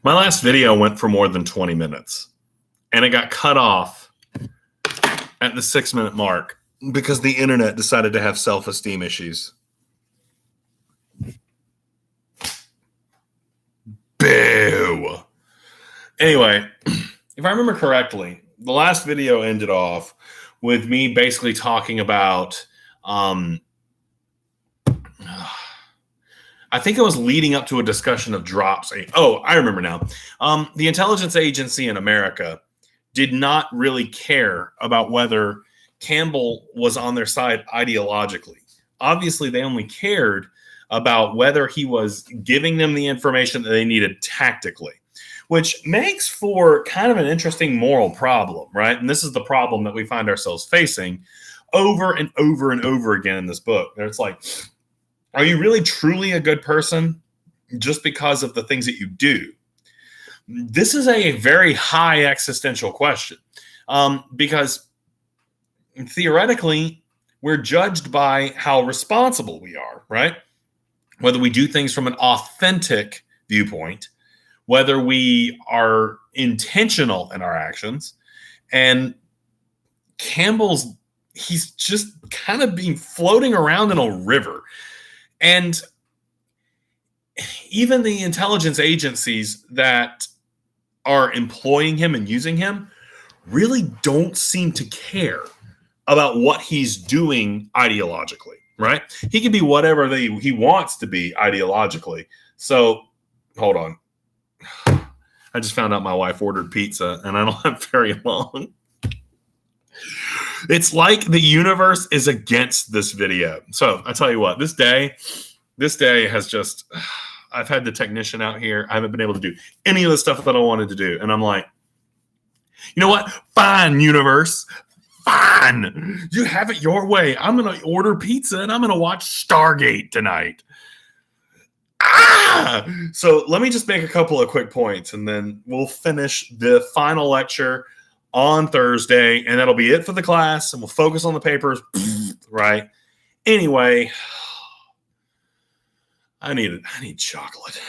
My last video went for more than 20 minutes, and it got cut off at the 6-minute mark because the internet decided to have self-esteem issues. Boo! Anyway, if I remember correctly, the last video ended off with me basically talking about I think it was leading up to a discussion of drops. Oh, I remember now. The intelligence agency in America did not really care about whether Campbell was on their side ideologically. Obviously, they only cared about whether he was giving them the information that they needed tactically, which makes for kind of an interesting moral problem, right? And this is the problem that we find ourselves facing over and over and over again in this book. It's like, are you really truly a good person just because of the things that you do? This is a very high existential question because theoretically, we're judged by how responsible we are, right? Whether we do things from an authentic viewpoint, whether we are intentional in our actions. And Campbell's, he's just kind of being floating around in a river. And even the intelligence agencies that are employing him and using him really don't seem to care about what he's doing ideologically, right? He can be whatever he wants to be ideologically. So, hold on. I just found out my wife ordered pizza, and I don't have very long. It's like the universe is against this video. So I tell you what, this day has just, I've had the technician out here. I haven't been able to do any of the stuff that I wanted to do. And I'm like, you know what? Fine, universe. Fine. You have it your way. I'm going to order pizza and I'm going to watch Stargate tonight. So let me just make a couple of quick points and then we'll finish the final lecture on Thursday, and that'll be it for the class, and we'll focus on the papers, right? Anyway, I need chocolate.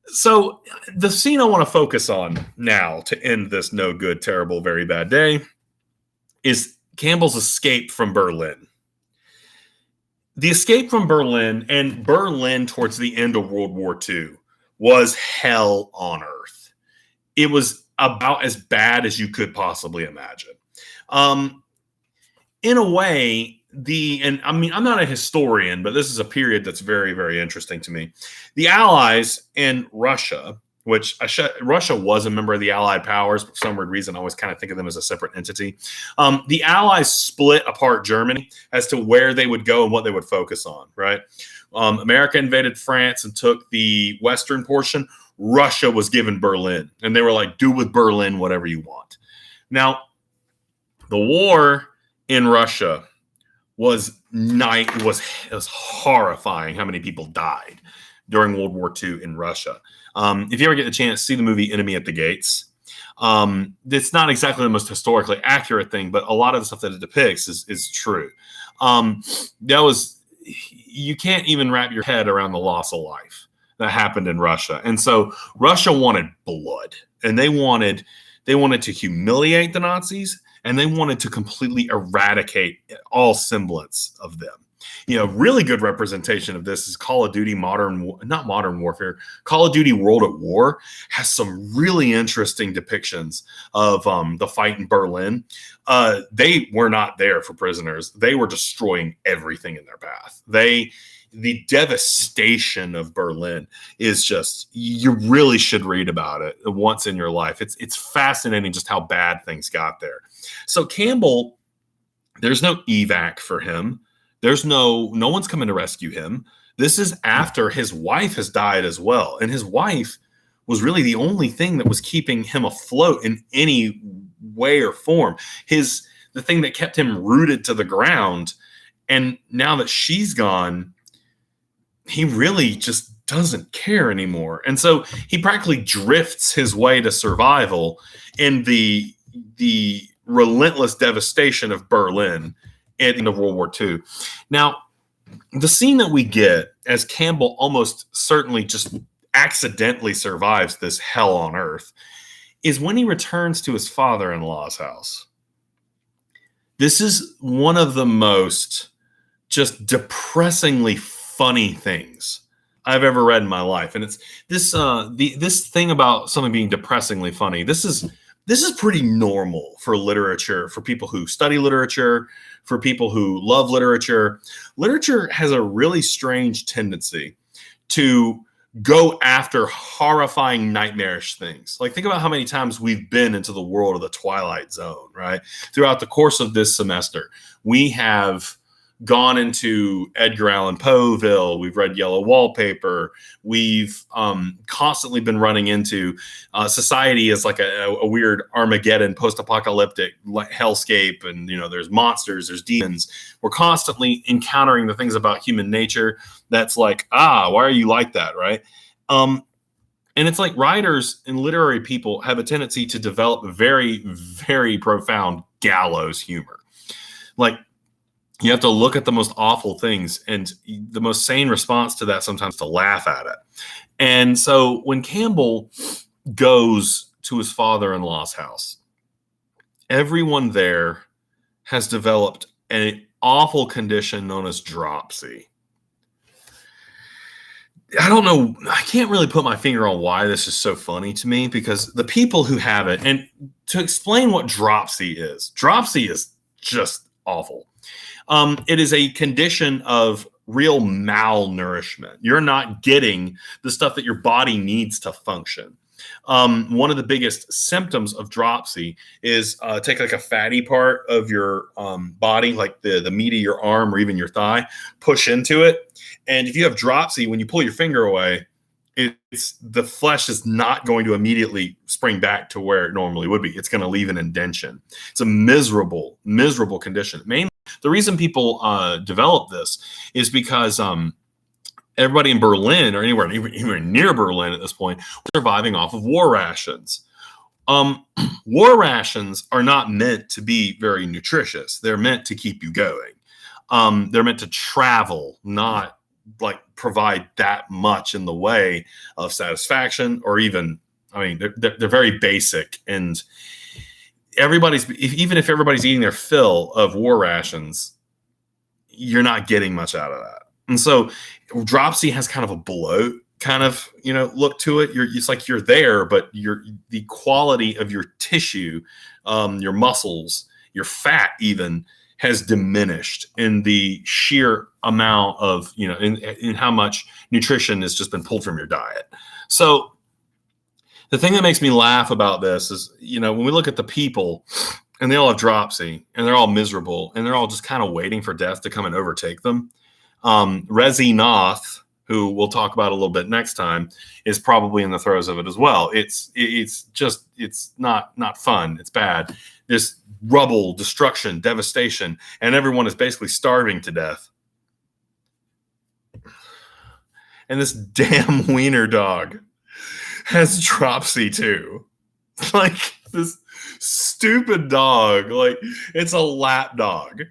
So the scene I want to focus on now to end this no good, terrible, very bad day is Campbell's escape from Berlin. The escape from Berlin, and Berlin towards the end of World War II, was hell on earth. It was about as bad as you could possibly imagine. In a way, and I mean, I'm not a historian, but this is a period that's very, very interesting to me. The Allies and Russia, which Russia was a member of the Allied powers, but for some weird reason, I always kind of think of them as a separate entity. The Allies split apart Germany as to where they would go and what they would focus on, right? America invaded France and took the western portion. Russia was given Berlin, and they were like, do with Berlin whatever you want. Now, the war in Russia was horrifying how many people died during World War II in Russia. If you ever get the chance, see the movie Enemy at the Gates. It's not exactly the most historically accurate thing, but a lot of the stuff that it depicts is true. You can't even wrap your head around the loss of life that happened in Russia. And so Russia wanted blood, and they wanted to humiliate the Nazis, and they wanted to completely eradicate all semblance of them. Really good representation of this is Call of Duty Call of Duty World at War has some really interesting depictions of the fight in Berlin. They were not there for prisoners. They were destroying everything in their path. The devastation of Berlin is just, you really should read about it once in your life. It's fascinating just how bad things got there. So Campbell, there's no evac for him. There's no one's coming to rescue him. This is after his wife has died as well. And his wife was really the only thing that was keeping him afloat in any way or form. The thing that kept him rooted to the ground. And now that she's gone, he really just doesn't care anymore. And so he practically drifts his way to survival in the relentless devastation of Berlin at the end of World War II. Now, the scene that we get as Campbell almost certainly just accidentally survives this hell on earth is when he returns to his father-in-law's house. This is one of the most just depressingly funny things I've ever read in my life. And it's this this thing about something being depressingly funny. This is pretty normal for literature, for people who study literature, for people who love literature. Literature has a really strange tendency to go after horrifying, nightmarish things. Like, think about how many times we've been into the world of the Twilight Zone, right? Throughout the course of this semester, we have gone into Edgar Allan Poeville. We've read Yellow Wallpaper. We've constantly been running into society as like a weird Armageddon post-apocalyptic hellscape. And, there's monsters, there's demons. We're constantly encountering the things about human nature that's like, why are you like that, right? And it's like writers and literary people have a tendency to develop very, very profound gallows humor. Like, you have to look at the most awful things, and the most sane response to that sometimes to laugh at it. And so when Campbell goes to his father-in-law's house, everyone there has developed an awful condition known as dropsy. I don't know. I can't really put my finger on why this is so funny to me, because the people who have it, and to explain what dropsy is just awful. It is a condition of real malnourishment. You're not getting the stuff that your body needs to function. One of the biggest symptoms of dropsy is take like a fatty part of your body, like the meat of your arm or even your thigh, push into it. And if you have dropsy, when you pull your finger away, the flesh is not going to immediately spring back to where it normally would be. It's going to leave an indention. It's a miserable, miserable condition. Mainly, the reason people develop this is because everybody in Berlin, or anywhere even near Berlin at this point, was surviving off of war rations. War rations are not meant to be very nutritious. They're meant to keep you going. They're meant to travel, not like provide that much in the way of satisfaction, or even, they're very basic. And even if everybody's eating their fill of war rations, you're not getting much out of that. And so dropsy has kind of a bloat kind of, look to it. It's like you're there, but the quality of your tissue, your muscles, your fat even has diminished in the sheer amount of, in how much nutrition has just been pulled from your diet. So the thing that makes me laugh about this is, when we look at the people and they all have dropsy and they're all miserable and they're all just kind of waiting for death to come and overtake them. Rezi Nath, who we'll talk about a little bit next time, is probably in the throes of it as well. It's not fun. It's bad. There's rubble, destruction, devastation, and everyone is basically starving to death. And this damn wiener dog has dropsy too. Like, this stupid dog, like, it's a lap dog.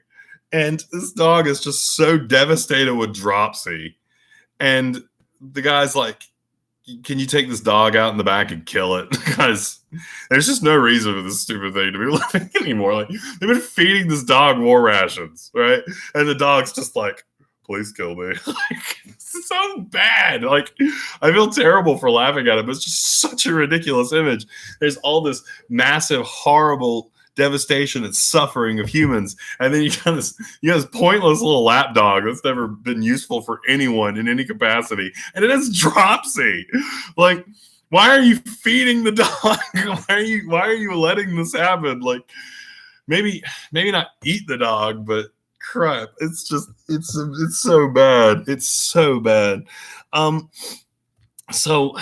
And this dog is just so devastated with dropsy. And the guy's like, can you take this dog out in the back and kill it? Because there's just no reason for this stupid thing to be living anymore. Like, they've been feeding this dog war rations, right? And the dog's just like, please kill me. Like, it's so bad. Like, I feel terrible for laughing at it, but it's just such a ridiculous image. There's all this massive, horrible devastation and suffering of humans, and then you got this pointless little lap dog that's never been useful for anyone in any capacity, and it has dropsy. Like, why are you feeding the dog? Why are you letting this happen? Like, maybe not eat the dog, but crap, it's so bad. It's so bad. So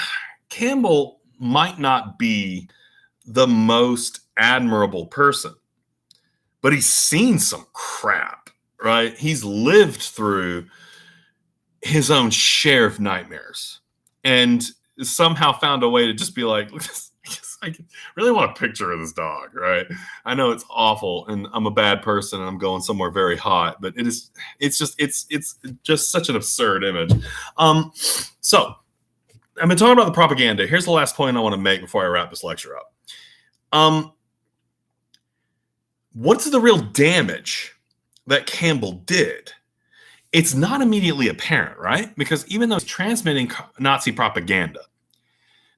Campbell might not be the most admirable person, but he's seen some crap, right? He's lived through his own share of nightmares and somehow found a way to just be like, I really want a picture of this dog, right? I know it's awful and I'm a bad person and I'm going somewhere very hot, but it's just such an absurd image. So I've been talking about the propaganda. Here's the last point I want to make before I wrap this lecture up. What's the real damage that Campbell did? It's not immediately apparent, right? Because even though he's transmitting Nazi propaganda,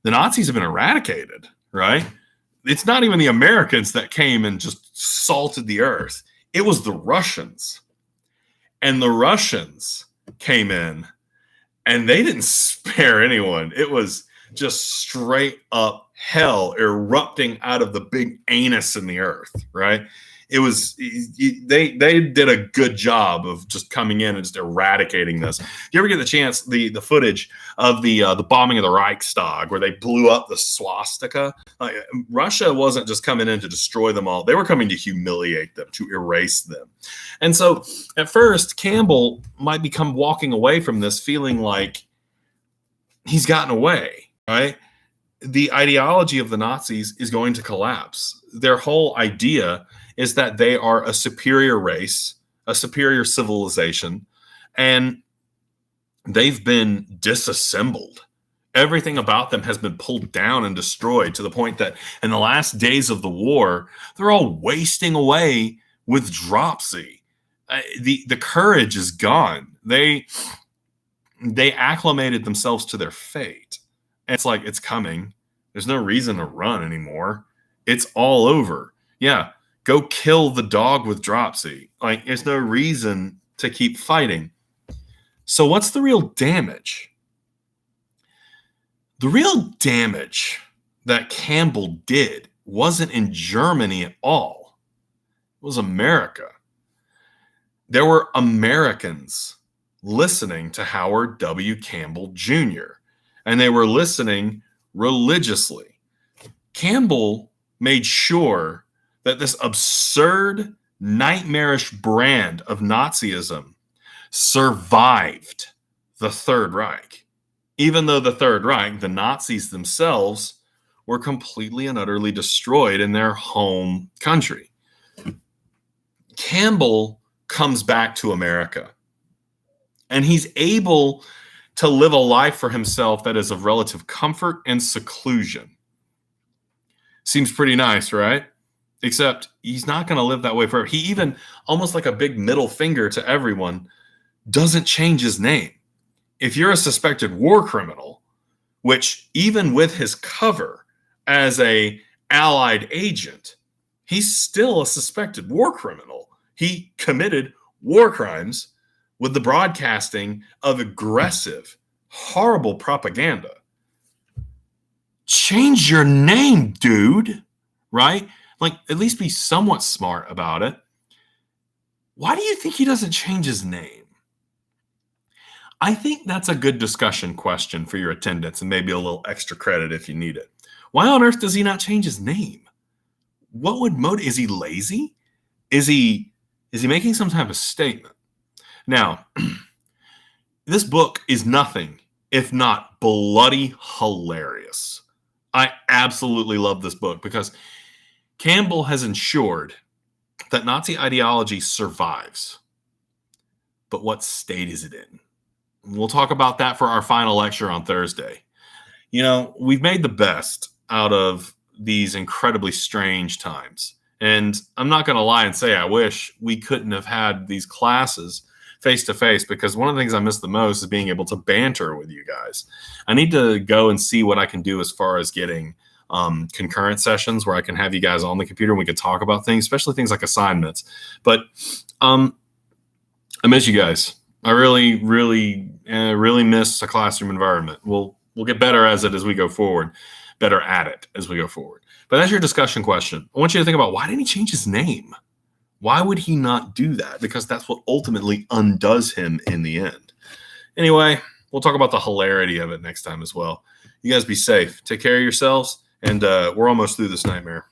the Nazis have been eradicated, right? It's not even the Americans that came and just salted the earth. It was the Russians. And the Russians came in and they didn't spare anyone. It was just straight up hell erupting out of the big anus in the earth, right? It was they did a good job of just coming in and just eradicating this. You ever get the chance, the footage of the bombing of the Reichstag where they blew up the swastika? Russia wasn't just coming in to destroy them all; they were coming to humiliate them, to erase them. And so, at first, Campbell might become walking away from this feeling like he's gotten away, right? The ideology of the Nazis is going to collapse. Their whole idea is that they are a superior race, a superior civilization, and they've been disassembled. Everything about them has been pulled down and destroyed to the point that in the last days of the war, they're all wasting away with dropsy. The courage is gone. They acclimated themselves to their fate. And it's like, it's coming. There's no reason to run anymore. It's all over. Yeah. Go kill the dog with dropsy. Like, there's no reason to keep fighting. So what's the real damage? The real damage that Campbell did wasn't in Germany at all. It was America. There were Americans listening to Howard W. Campbell Jr., and they were listening religiously. Campbell made sure that this absurd, nightmarish brand of Nazism survived the Third Reich. Even though the Third Reich, the Nazis themselves, were completely and utterly destroyed in their home country. Campbell comes back to America, and he's able to live a life for himself that is of relative comfort and seclusion. Seems pretty nice, right? Except he's not going to live that way forever. He even, almost like a big middle finger to everyone, doesn't change his name. If you're a suspected war criminal, which even with his cover as a Allied agent, he's still a suspected war criminal. He committed war crimes with the broadcasting of aggressive, horrible propaganda. Change your name, dude, right? Like, at least be somewhat smart about it. Why do you think he doesn't change his name? I think that's a good discussion question for your attendance and maybe a little extra credit if you need it. Why on earth does he not change his name? What would motivate? Is he lazy? Is he making some type of statement? Now, this book is nothing if not bloody hilarious. I absolutely love this book because Campbell has ensured that Nazi ideology survives. But what state is it in? We'll talk about that for our final lecture on Thursday. You know, we've made the best out of these incredibly strange times. And I'm not going to lie and say I wish we couldn't have had these classes face to face, because one of the things I miss the most is being able to banter with you guys. I need to go and see what I can do as far as getting concurrent sessions where I can have you guys on the computer and we can talk about things, especially things like assignments. But I miss you guys. I really miss a classroom environment. We'll get better as we go forward, better at it as we go forward. But that's your discussion question. I want you to think about, why didn't he change his name? Why would he not do that? Because that's what ultimately undoes him in the end. Anyway, we'll talk about the hilarity of it next time as well. You guys be safe. Take care of yourselves. And we're almost through this nightmare.